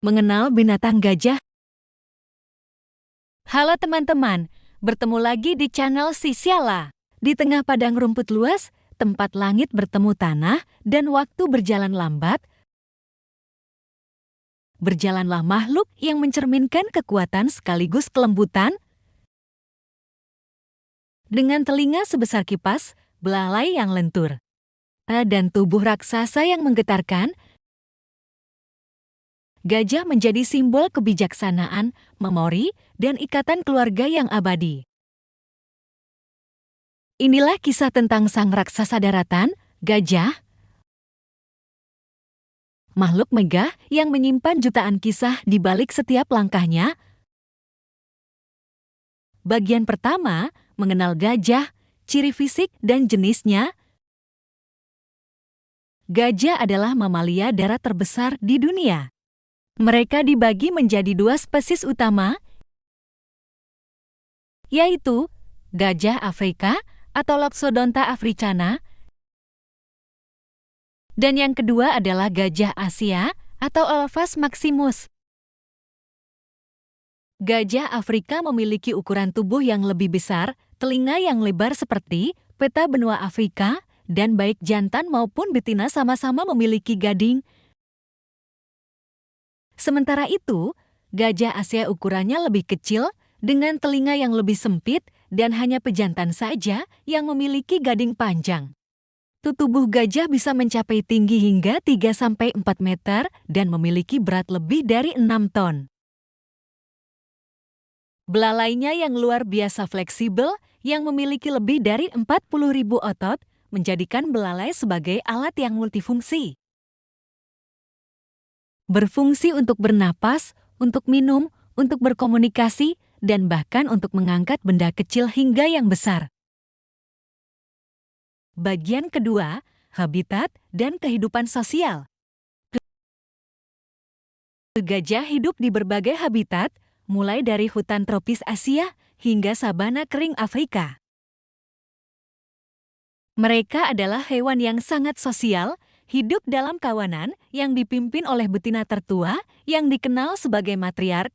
Mengenal binatang gajah. Halo teman-teman, bertemu lagi di channel Sisyala. Di tengah padang rumput luas, tempat langit bertemu tanah dan waktu berjalan lambat, berjalanlah makhluk yang mencerminkan kekuatan sekaligus kelembutan. Dengan telinga sebesar kipas, belalai yang lentur, dan tubuh raksasa yang menggetarkan, gajah menjadi simbol kebijaksanaan, memori, dan ikatan keluarga yang abadi. Inilah kisah tentang sang raksasa daratan, gajah. Makhluk megah yang menyimpan jutaan kisah di balik setiap langkahnya. Bagian pertama, mengenal gajah, ciri fisik dan jenisnya. Gajah adalah mamalia darat terbesar di dunia. Mereka dibagi menjadi dua spesies utama, yaitu gajah Afrika atau Loxodonta africana, dan yang kedua adalah gajah Asia atau Alphas maximus. Gajah Afrika memiliki ukuran tubuh yang lebih besar, telinga yang lebar seperti peta benua Afrika, dan baik jantan maupun betina sama-sama memiliki gading. Sementara itu, gajah Asia ukurannya lebih kecil, dengan telinga yang lebih sempit, dan hanya pejantan saja yang memiliki gading panjang. Tubuh gajah bisa mencapai tinggi hingga 3-4 meter dan memiliki berat lebih dari 6 ton. Belalainya yang luar biasa fleksibel, yang memiliki lebih dari 40.000 otot, menjadikan belalai sebagai alat yang multifungsi. Berfungsi untuk bernapas, untuk minum, untuk berkomunikasi, dan bahkan untuk mengangkat benda kecil hingga yang besar. Bagian kedua, habitat dan kehidupan sosial. Gajah hidup di berbagai habitat, mulai dari hutan tropis Asia hingga sabana kering Afrika. Mereka adalah hewan yang sangat sosial, hidup dalam kawanan yang dipimpin oleh betina tertua yang dikenal sebagai matriark.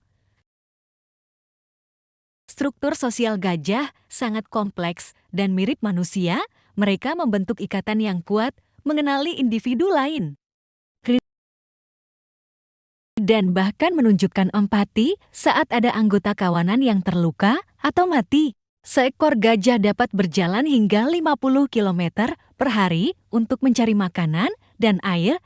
Struktur sosial gajah sangat kompleks dan mirip manusia, mereka membentuk ikatan yang kuat, mengenali individu lain, dan bahkan menunjukkan empati saat ada anggota kawanan yang terluka atau mati. Seekor gajah dapat berjalan hingga 50 km per hari untuk mencari makanan dan air.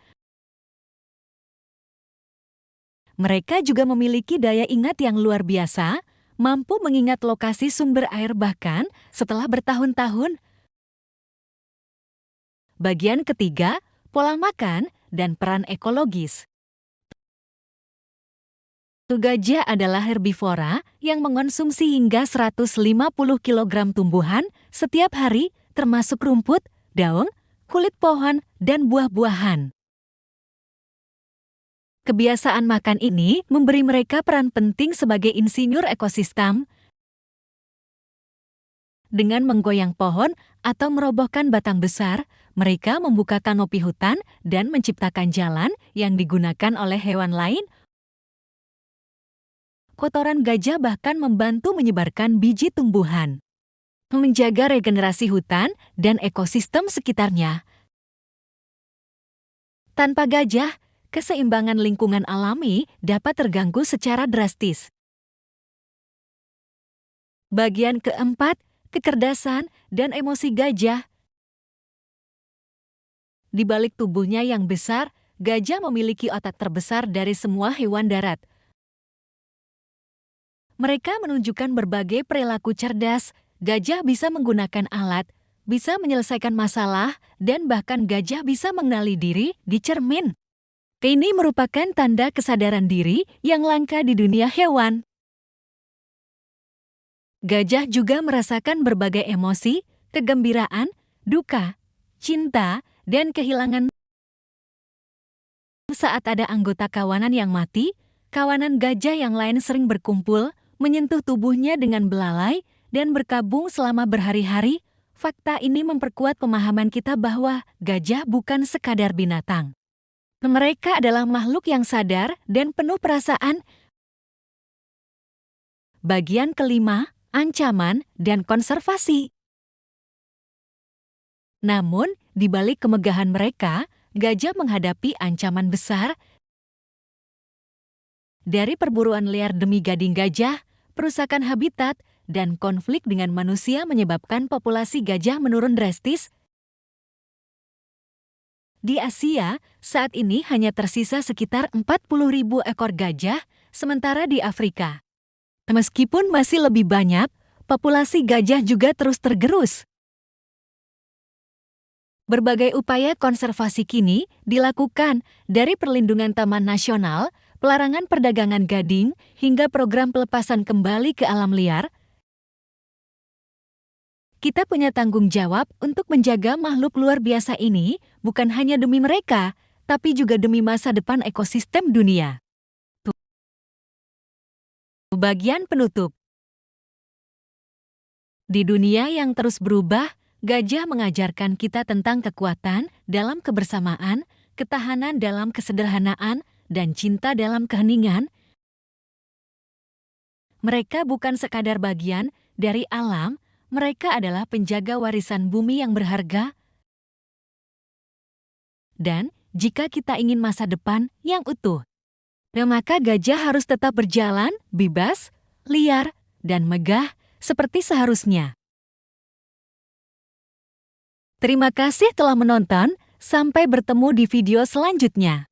Mereka juga memiliki daya ingat yang luar biasa, mampu mengingat lokasi sumber air bahkan setelah bertahun-tahun. Bagian ketiga, pola makan dan peran ekologis. Gajah adalah herbivora yang mengonsumsi hingga 150 kg tumbuhan setiap hari, termasuk rumput, daun, kulit pohon, dan buah-buahan. Kebiasaan makan ini memberi mereka peran penting sebagai insinyur ekosistem. Dengan menggoyang pohon atau merobohkan batang besar, mereka membuka kanopi hutan dan menciptakan jalan yang digunakan oleh hewan lain. Kotoran gajah bahkan membantu menyebarkan biji tumbuhan, menjaga regenerasi hutan dan ekosistem sekitarnya. Tanpa gajah, keseimbangan lingkungan alami dapat terganggu secara drastis. Bagian keempat, kecerdasan dan emosi gajah. Di balik tubuhnya yang besar, gajah memiliki otak terbesar dari semua hewan darat. Mereka menunjukkan berbagai perilaku cerdas. Gajah bisa menggunakan alat, bisa menyelesaikan masalah, dan bahkan gajah bisa mengenali diri di cermin. Ini merupakan tanda kesadaran diri yang langka di dunia hewan. Gajah juga merasakan berbagai emosi, kegembiraan, duka, cinta, dan kehilangan. Saat ada anggota kawanan yang mati, kawanan gajah yang lain sering berkumpul, menyentuh tubuhnya dengan belalai, dan berkabung selama berhari-hari. Fakta ini memperkuat pemahaman kita bahwa gajah bukan sekadar binatang. Mereka adalah makhluk yang sadar dan penuh perasaan. Bagian kelima, ancaman dan konservasi. Namun, di balik kemegahan mereka, gajah menghadapi ancaman besar dari perburuan liar demi gading gajah, perusakan habitat, dan konflik dengan manusia menyebabkan populasi gajah menurun drastis. Di Asia, saat ini hanya tersisa sekitar 40.000 ekor gajah, sementara di Afrika, meskipun masih lebih banyak, populasi gajah juga terus tergerus. Berbagai upaya konservasi kini dilakukan, dari perlindungan taman nasional, pelarangan perdagangan gading, hingga program pelepasan kembali ke alam liar. Kita punya tanggung jawab untuk menjaga makhluk luar biasa ini, bukan hanya demi mereka, tapi juga demi masa depan ekosistem dunia. Bagian penutup. Di dunia yang terus berubah, gajah mengajarkan kita tentang kekuatan dalam kebersamaan, ketahanan dalam kesederhanaan, dan cinta dalam keheningan. Mereka bukan sekadar bagian dari alam, mereka adalah penjaga warisan bumi yang berharga. Dan jika kita ingin masa depan yang utuh, maka gajah harus tetap berjalan, bebas, liar, dan megah seperti seharusnya. Terima kasih telah menonton, sampai bertemu di video selanjutnya.